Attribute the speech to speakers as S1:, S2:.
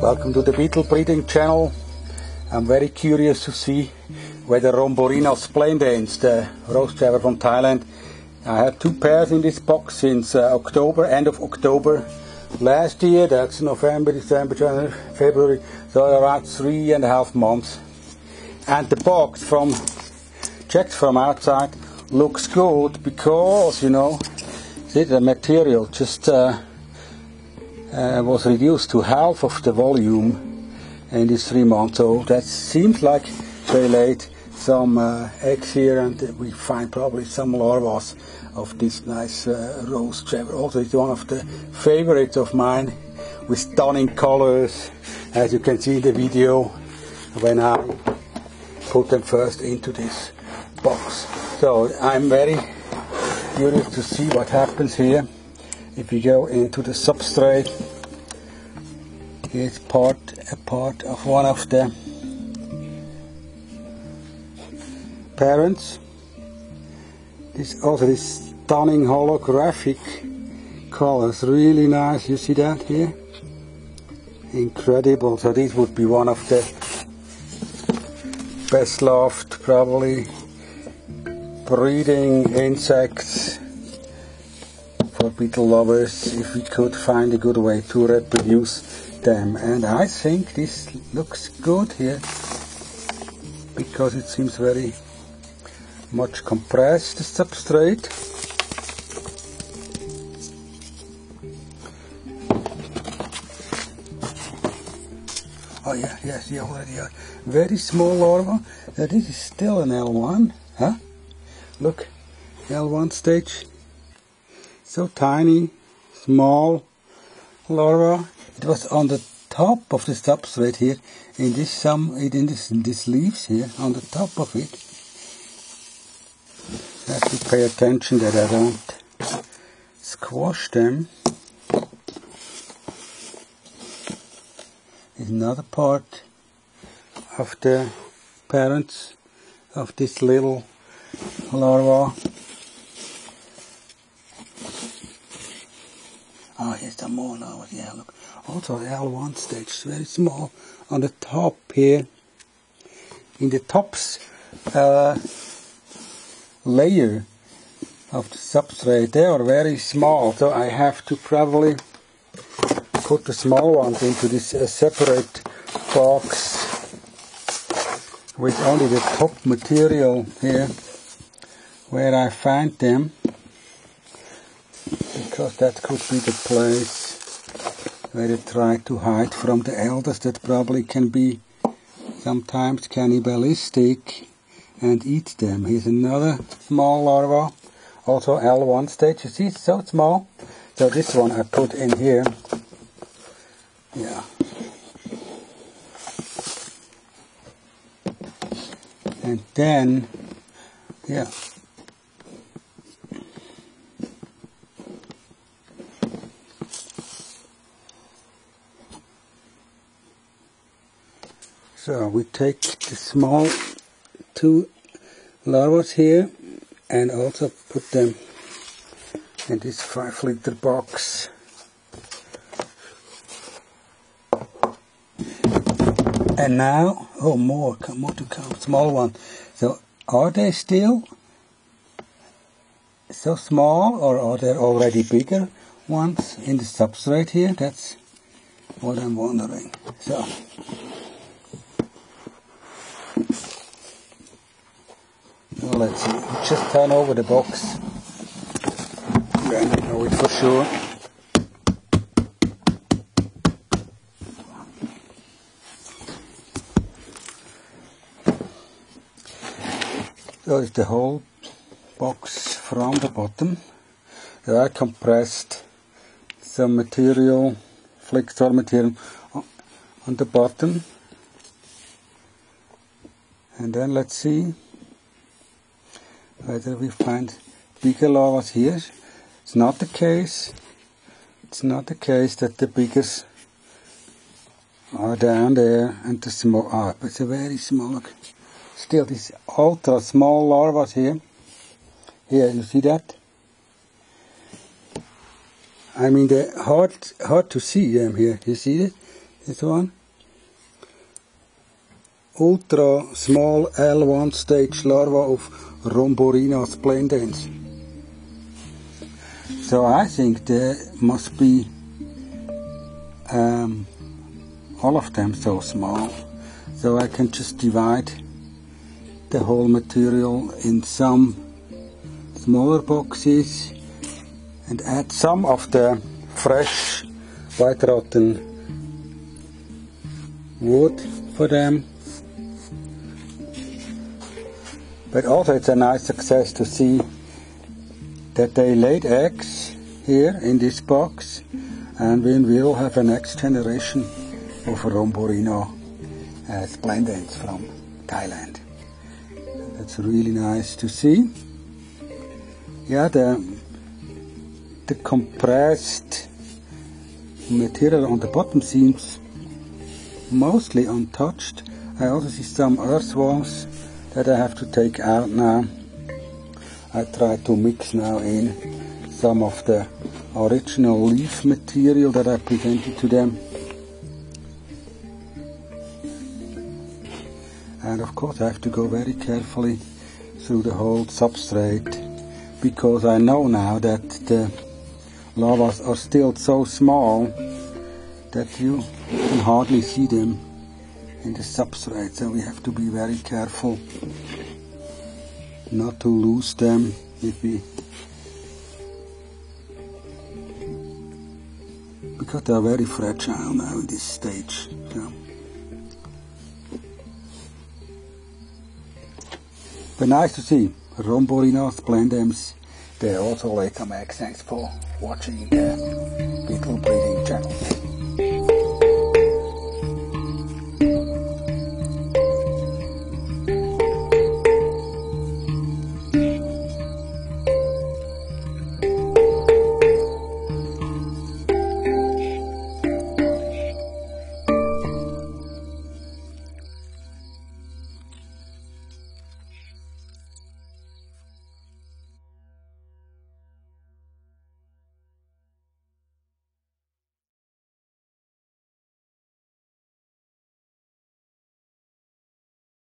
S1: Welcome to the Beetle breeding channel. I'm very curious to see whether Rhomborrhina splendens, the rose jabber from Thailand. I have two pairs in this box since October, end of October last year. That's November, December, January, February, so around 3.5 months. And the box checked from outside looks good because, you know, see, the material just was reduced to half of the volume in this 3 months old. That seems like they laid some eggs here, and we find probably some larvas of this nice rose jabber. Also, it's one of the favorites of mine with stunning colors, as you can see in the video when I put them first into this box. So I'm very curious to see what happens here. If we go into the substrate, here's a part of one of the parents. This stunning holographic colors, really nice. You see that here? Incredible. So this would be one of the best loved, probably, breeding insects for beetle lovers, if we could find a good way to reproduce them. And I think this looks good here because it seems very much compressed, the substrate. Oh yeah, yes, yeah, already a very small larva. This is still an L1, huh? Look, L1 stage. So tiny, small larva. It was on the top of the substrate here, in this leaves here, on the top of it. I have to pay attention that I don't squash them. Is another part of the parents of this little larva. Oh, here's some more larvas. Yeah, look. Also L1 stage, very small on the top here. In the tops layer of the substrate, they are very small, so I have to probably put the small ones into this separate box with only the top material here where I find them, because that could be the place where they try to hide from the elders that probably can be sometimes cannibalistic and eat them. Here's another small larva, also L1 stage. You see, it's so small. So this one I put in here. Yeah. And then, yeah. So we take the small two larvas here and also put them in this 5-liter box. And now, oh, more to come, small one. So are they still so small, or are there already bigger ones in the substrate here? That's what I'm wondering. So let's see, just turn over the box, then we know it for sure. So it's the whole box from the bottom. So I compressed some material, flexor material on the bottom. And then let's see whether we find bigger larvas here. It's not the case. It's not the case that the biggest are down there and the small are. But it's a very small. Look. Still, these ultra small larvas here. Here, you see that? I mean, they're hard to see them here. You see it? This one? ultra small L1 stage larva of Rhomborrhina resplendens. So I think there must be all of them so small. So I can just divide the whole material in some smaller boxes and add some of the fresh white rotten wood for them. But also it's a nice success to see that they laid eggs here in this box, and we will have a next generation of Rhomborrhina resplendens from Thailand. That's really nice to see. Yeah, the compressed material on the bottom seems mostly untouched. I also see some earthworms that I have to take out now. I try to mix now in some of the original leaf material that I presented to them. And of course I have to go very carefully through the whole substrate, because I know now that the larvas are still so small that you can hardly see them in the substrate. So we have to be very careful not to lose them because they are very fragile now in this stage. So. But nice to see Rhomborrhina resplendens. They also laid some eggs. Thanks for watching the Beetle breeding.